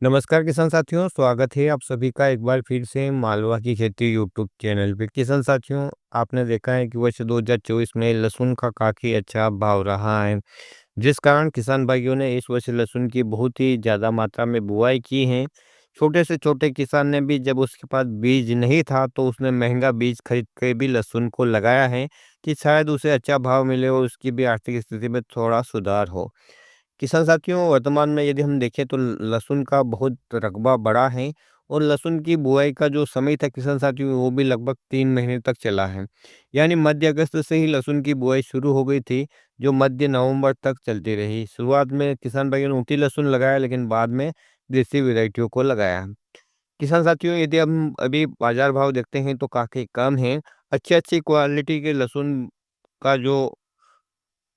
नमस्कार किसान साथियों, स्वागत है आप सभी का एक बार फिर से मालवा की खेती यूट्यूब चैनल पे। किसान साथियों, आपने देखा है कि वर्ष 2024 में लहसुन का काफ़ी अच्छा भाव रहा है, जिस कारण किसान भाइयों ने इस वर्ष लहसुन की बहुत ही ज़्यादा मात्रा में बुआई की है। छोटे से छोटे किसान ने भी जब उसके पास बीज नहीं था, तो उसने महँगा बीज खरीद के भी लहसुन को लगाया है कि शायद उसे अच्छा भाव मिले और उसकी भी आर्थिक स्थिति में थोड़ा सुधार हो। किसान साथियों, वर्तमान में यदि हम देखें तो लहसुन का बहुत रकबा बड़ा है और लहसुन की बुआई का जो समय था किसान साथियों, वो भी लगभग 3 महीने तक चला है। यानी मध्य अगस्त से ही लहसुन की बुआई शुरू हो गई थी, जो मध्य नवंबर तक चलती रही। शुरुआत में किसान भाइयों ने ऊँटी लहसुन लगाया, लेकिन बाद में देसी वैरायटियों को लगाया। किसान साथियों, यदि हम अभी बाजार भाव देखते हैं तो काफ़ी कम है। अच्छी-अच्छी क्वालिटी के लहसुन का जो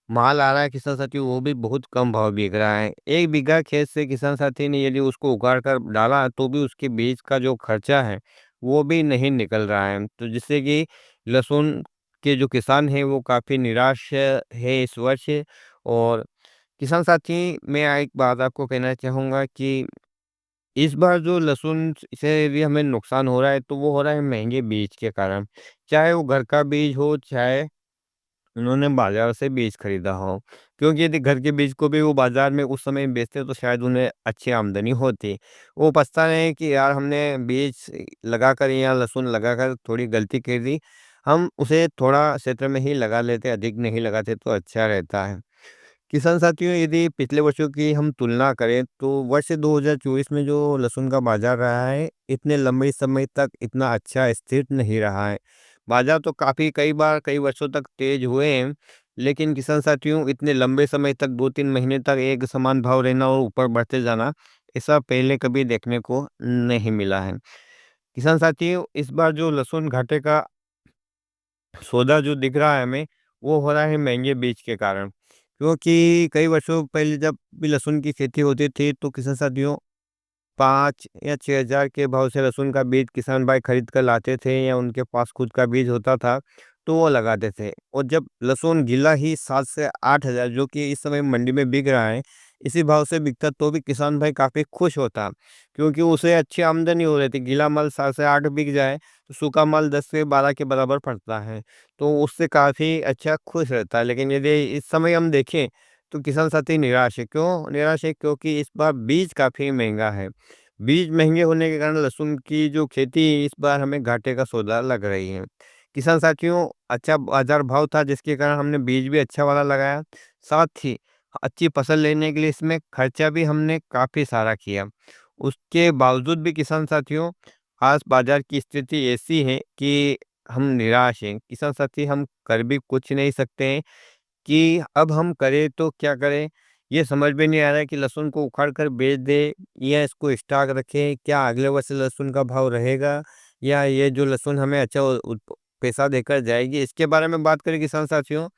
माल आ रहा है किसान साथी, वो भी बहुत कम भाव बिक रहा है। 1 बीघा खेत से किसान साथी ने यदि उसको उगाड़ कर डाला तो भी उसके बीज का जो खर्चा है, वो भी नहीं निकल रहा है। तो जिससे कि लहसुन के जो किसान हैं वो काफ़ी निराश है इस वर्ष। और किसान साथी, मैं एक बात आपको कहना चाहूँगा कि इस बार जो लहसुन से यदि हमें नुकसान हो रहा है तो वो हो रहा है महँगे बीज के कारण। चाहे वो घर का बीज हो, चाहे उन्होंने बाज़ार से बीज खरीदा हो, क्योंकि यदि घर के बीज को भी वो बाज़ार में उस समय बेचते तो शायद उन्हें अच्छी आमदनी होती। वो पछता रहे हैं कि यार हमने बीज लगाकर या लहसुन लगाकर थोड़ी गलती कर दी, हम उसे थोड़ा क्षेत्र में ही लगा लेते, अधिक नहीं लगाते तो अच्छा रहता है। किसान साथियों, यदि पिछले वर्षों की हम तुलना करें तो वर्ष 2024 में जो लहसुन का बाजार रहा है, इतने लंबे समय तक इतना अच्छा स्थिर नहीं रहा है। बाजार तो काफ़ी कई बार कई वर्षों तक तेज हुए हैं, लेकिन किसान साथियों, इतने लंबे समय तक 2-3 महीने तक एक समान भाव रहना और ऊपर बढ़ते जाना, ऐसा पहले कभी देखने को नहीं मिला है। किसान साथियों, इस बार जो लहसुन घाटे का सौदा जो दिख रहा है हमें, वो हो रहा है महँगे बीज के कारण। क्योंकि कई वर्षों पहले जब भी लहसुन की खेती होती थी, तो किसान साथियों 5 या 6,000 के भाव से लहसुन का बीज किसान भाई खरीद कर लाते थे या उनके पास खुद का बीज होता था, तो वो लगाते थे। और जब लहसुन गीला ही 7 से 8,000 जो कि इस समय मंडी में बिक रहा है, इसी भाव से बिकता तो भी किसान भाई काफ़ी खुश होता, क्योंकि उसे अच्छी आमदनी हो रही थी। गीला माल 7 से 8 बिक जाए, तो सूखा माल 10 से 12 के बराबर पड़ता है, तो उससे काफ़ी अच्छा खुश रहता है। लेकिन यदि इस समय हम देखें, तो किसान साथी निराश है। क्यों निराश है? क्योंकि इस बार बीज काफ़ी महँगा है। बीज महँगे होने के कारण लहसुन की जो खेती है, इस बार हमें घाटे का सौदा लग रही है। किसान साथियों, अच्छा बाज़ार भाव था जिसके कारण हमने बीज भी अच्छा वाला लगाया। साथ ही अच्छी फसल लेने के लिए इसमें खर्चा भी हमने काफ़ी सारा किया। उसके बावजूद भी किसान साथियों, आज बाज़ार की स्थिति ऐसी है कि हम निराश हैं। किसान साथी, हम कर भी कुछ नहीं सकते हैं कि अब हम करें तो क्या करें? ये समझ में नहीं आ रहा है कि लहसुन को उखाड़ कर बेच दें या इसको स्टॉक रखें? क्या अगले वर्ष लहसुन का भाव रहेगा या ये जो लहसुन हमें अच्छा पैसा देकर जाएगी? इसके बारे में बात करें किसान साथियों,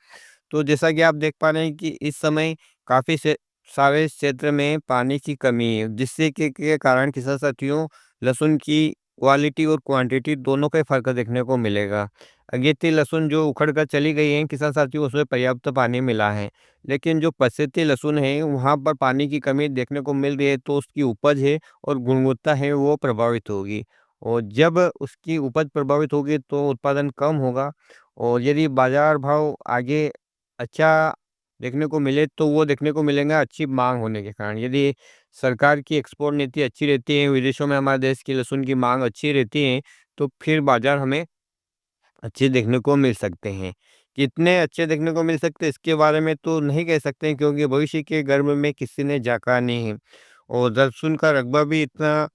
तो जैसा कि आप देख पा रहे हैं कि इस समय काफ़ी से सारे क्षेत्र में पानी की कमी है, जिससे के कारण किसान साथियों, लहसुन की क्वालिटी और क्वांटिटी दोनों का ही फ़र्क देखने को मिलेगा। अगेती लहसुन जो उखड़ कर चली गई है किसान साथियों, उसमें पर्याप्त पानी मिला है, लेकिन जो पछेती लहसुन है वहाँ पर पानी की कमी देखने को मिल रही है, तो उसकी उपज है और गुणवत्ता है वो प्रभावित होगी। और जब उसकी उपज प्रभावित होगी तो उत्पादन कम होगा। और यदि बाजार भाव आगे अच्छा देखने को मिले तो वो देखने को मिलेगा अच्छी माँग होने के कारण। यदि सरकार की एक्सपोर्ट नीति अच्छी रहती है, विदेशों में हमारे देश की लहसुन की माँग अच्छी रहती है, तो फिर बाज़ार हमें अच्छे देखने को मिल सकते हैं। कितने अच्छे देखने को मिल सकते हैं इसके बारे में तो नहीं कह सकते हैं, क्योंकि भविष्य के गर्भ में किसी ने झाँका नहीं है। और लहसुन का रकबा भी इतना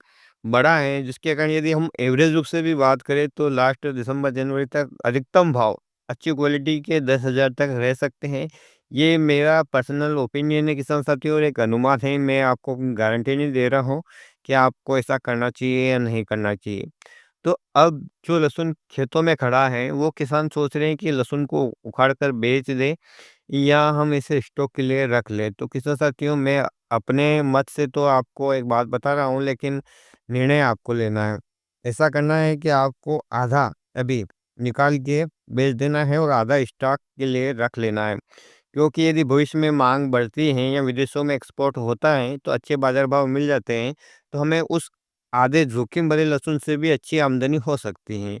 बड़ा है जिसके कारण यदि हम एवरेज रूप से भी बात करें तो लास्ट दिसंबर जनवरी तक अधिकतम भाव अच्छी क्वालिटी के 10,000 तक रह सकते हैं। ये मेरा पर्सनल ओपिनियन है किसान साथियों, और एक अनुमान है। मैं आपको गारंटी नहीं दे रहा हूँ कि आपको ऐसा करना चाहिए या नहीं करना चाहिए। तो अब जो लहसुन खेतों में खड़ा है, वो किसान सोच रहे हैं कि लहसुन को उखाड़ कर बेच दें या हम इसे स्टॉक के लिए रख लें। तो किसान साथियों, मैं अपने मत से तो आपको एक बात बता रहा हूँ, लेकिन निर्णय आपको लेना है। ऐसा करना है कि आपको आधा अभी निकाल के बेच देना है और आधा स्टॉक के लिए रख लेना है। क्योंकि यदि भविष्य में माँग बढ़ती है या विदेशों में एक्सपोर्ट होता है, तो अच्छे बाज़ार भाव मिल जाते हैं, तो हमें उस आधे जोखिम भरे लहसुन से भी अच्छी आमदनी हो सकती है।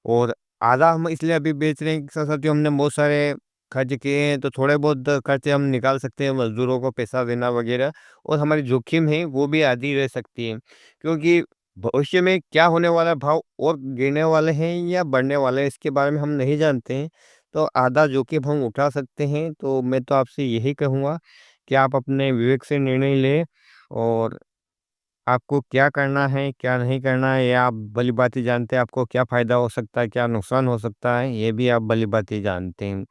और आधा हम इसलिए अभी बेच रहे हैं कि साथ-साथ हमने बहुत सारे खर्च किए हैं, तो थोड़े बहुत खर्चे हम निकाल सकते हैं, मज़दूरों को पैसा देना वग़ैरह, और हमारी जोखिम है वो भी आधी रह सकती है। क्योंकि भविष्य में क्या होने वाला है, भाव और गिरने वाले हैं या बढ़ने वाले हैं, इसके बारे में हम नहीं जानते हैं। तो आधा जोखिम हम उठा सकते हैं, तो मैं तो आपसे यही कहूँगा कि आप अपने विवेक से निर्णय लें, और आपको क्या करना है, क्या नहीं करना है, ये आप भली-भाँति जानते हैं। आपको क्या फ़ायदा हो सकता है, क्या नुकसान हो सकता है, ये भी आप भली-भाँति जानते हैं।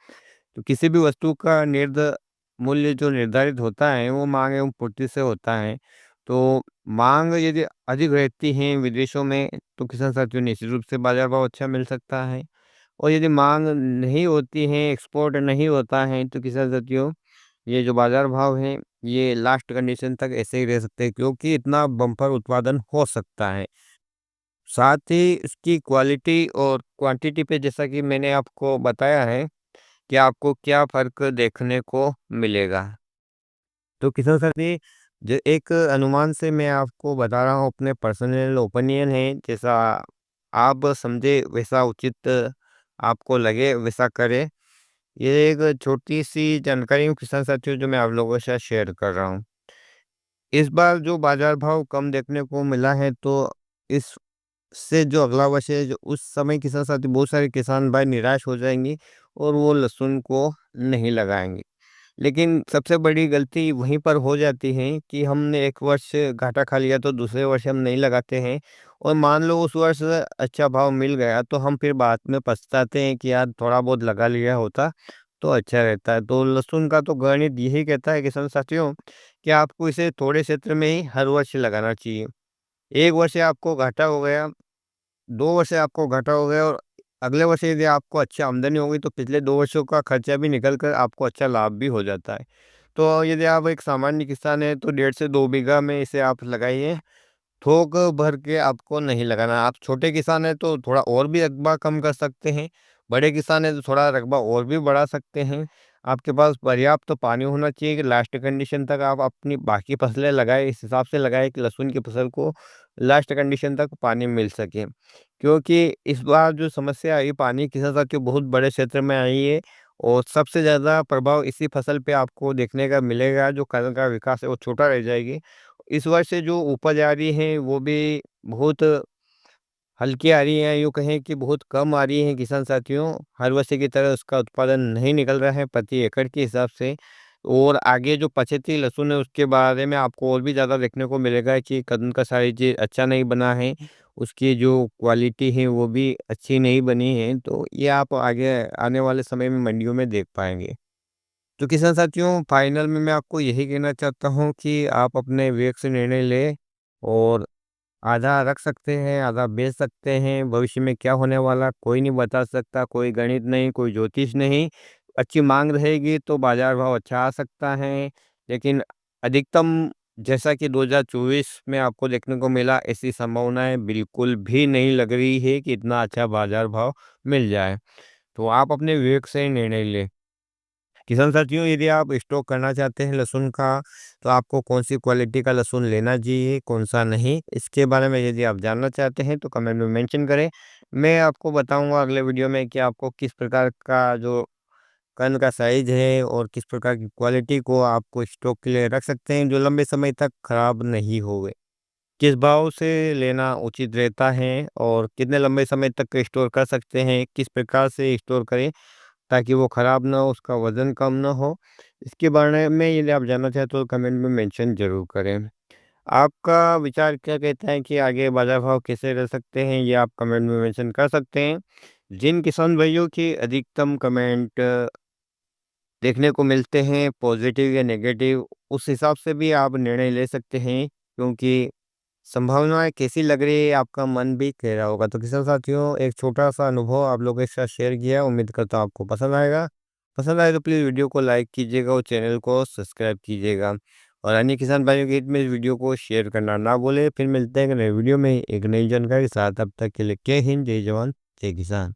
तो किसी भी वस्तु का मूल्य जो निर्धारित होता है, वो माँग एवं पूर्ति से होता है। तो माँग यदि अधिक रहती है विदेशों में, तो किसान साथियों निश्चित रूप से बाज़ार भाव अच्छा मिल सकता है। और यदि माँग नहीं होती है, एक्सपोर्ट नहीं होता है, तो किसान साथियों, ये जो बाज़ार भाव हैं, ये लास्ट कंडीशन तक ऐसे ही रह सकते हैं, क्योंकि इतना बम्पर उत्पादन हो सकता है। साथ ही इसकी क्वालिटी और क्वांटिटी पे, जैसा कि मैंने आपको बताया है कि आपको क्या फ़र्क देखने को मिलेगा। तो किसान साथी, जो एक अनुमान से मैं आपको बता रहा हूँ, अपने पर्सनल ओपिनियन है, जैसा आप समझे वैसा उचित आपको लगे वैसा करें। ये एक छोटी-सी जानकारी हूँ किसान साथियों, जो मैं आप लोगों के साथ शेयर कर रहा हूँ। इस बार जो बाज़ार भाव कम देखने को मिला है, तो इससे जो अगला वर्ष है, जो उस समय किसान साथी, बहुत सारे किसान भाई निराश हो जाएँगे और वो लहसुन को नहीं लगाएँगे। लेकिन सबसे बड़ी गलती वहीं पर हो जाती है कि हमने एक वर्ष घाटा खा लिया, तो दूसरे वर्ष हम नहीं लगाते हैं, और मान लो उस वर्ष अच्छा भाव मिल गया, तो हम फिर बाद में पछताते हैं कि यार थोड़ा बहुत लगा लिया होता तो अच्छा रहता है। तो लहसुन का तो गणित यही कहता है किसान साथियों, कि आपको इसे थोड़े क्षेत्र में ही हर वर्ष लगाना चाहिए। 1 वर्ष से आपको घाटा हो गया, 2 वर्ष से आपको घाटा हो गया, और अगले वर्ष यदि आपको अच्छी आमदनी होगी, तो पिछले 2 वर्षों का खर्चा भी निकल कर आपको अच्छा लाभ भी हो जाता है। तो यदि आप एक सामान्य किसान हैं, तो 1.5 से 2 बीघा में इसे आप लगाइए। थोक भर के आपको नहीं लगाना। आप छोटे किसान हैं, तो थोड़ा और भी रकबा कम कर सकते हैं। बड़े किसान हैं, तो थोड़ा रकबा और भी बढ़ा सकते हैं। आपके पास पर्याप्त तो पानी होना चाहिए कि लास्ट कंडीशन तक आप अपनी बाकी फसलें लगाएँ, इस हिसाब से लगाएँ कि लहसुन की फसल को लास्ट कंडीशन तक पानी मिल सके। क्योंकि इस बार जो समस्या आई पानी की, साथ साथ बहुत बड़े क्षेत्र में आई है, और सबसे ज़्यादा प्रभाव इसी फसल पे आपको देखने का मिलेगा। जो कल का विकास है, वो छोटा रह जाएगी। इस वर्ष से जो उपज आ रही है, वो भी बहुत हल्की आ रही है, यूँ कहें कि बहुत कम आ रही है किसान साथियों। हर वर्ष की तरह उसका उत्पादन नहीं निकल रहा है प्रति एकड़ के हिसाब से। और आगे जो पछेती लहसुन है, उसके बारे में आपको और भी ज़्यादा देखने को मिलेगा कि कदम का साइज़ अच्छा नहीं बना है, उसकी जो क्वालिटी है वो भी अच्छी नहीं बनी है। तो ये आप आगे आने वाले समय में मंडियों में देख पाएँगे। तो किसान साथियों, फाइनल में मैं आपको यही कहना चाहता हूँ कि आप अपने विवेक से निर्णय लें, और आधा रख सकते हैं, आधा बेच सकते हैं। भविष्य में क्या होने वाला कोई नहीं बता सकता, कोई गणित नहीं, कोई ज्योतिष नहीं। अच्छी माँग रहेगी तो बाज़ार भाव अच्छा आ सकता है, लेकिन अधिकतम जैसा कि 2024 में आपको देखने को मिला, ऐसी संभावनाएँ बिल्कुल भी नहीं लग रही है कि इतना अच्छा बाज़ार भाव मिल जाए। तो आप अपने विवेक से निर्णय लें। किसान साथियों, यदि आप स्टॉक करना चाहते हैं लहसुन का, तो आपको कौन-सी क्वालिटी का लहसुन लेना चाहिए, कौन-सा नहीं, इसके बारे में यदि आप जानना चाहते हैं, तो कमेंट में मेंशन करें। मैं आपको बताऊँगा अगले वीडियो में कि आपको किस प्रकार का जो कण का साइज़ है, और किस प्रकार की क्वालिटी को आपको स्टॉक के लिए रख सकते हैं, जो लंबे समय तक खराब नहीं होवे। किस भाव से लेना उचित रहता है, और कितने लंबे समय तक स्टोर कर सकते हैं, किस प्रकार से स्टोर करें ताकि वो ख़राब ना हो, उसका वज़न कम ना हो। इसके बारे में यदि आप जानना चाहें, तो कमेंट में मेंशन ज़रूर करें। आपका विचार क्या कहता है कि आगे बाज़ार भाव कैसे रह सकते हैं, ये आप कमेंट में मेंशन कर सकते हैं। जिन किसान भाइयों की अधिकतम कमेंट देखने को मिलते हैं पॉज़िटिव या नेगेटिव, उस हिसाब से भी आप निर्णय ले सकते हैं, क्योंकि संभावनाएँ कैसी लग रही है, आपका मन भी कह रहा होगा। तो किसान साथियों, एक छोटा-सा अनुभव आप लोगों के साथ शेयर किया, उम्मीद करता हूँ आपको पसंद आएगा। पसंद आए तो प्लीज़ वीडियो को लाइक कीजिएगा और चैनल को सब्सक्राइब कीजिएगा। और अन्य किसान भाइयों के हित में इस वीडियो को शेयर करना ना भूलें। फिर मिलते हैं एक नए वीडियो में एक नई जानकारी के साथ। तब तक के लिए जय हिंद, जय जवान, जय किसान।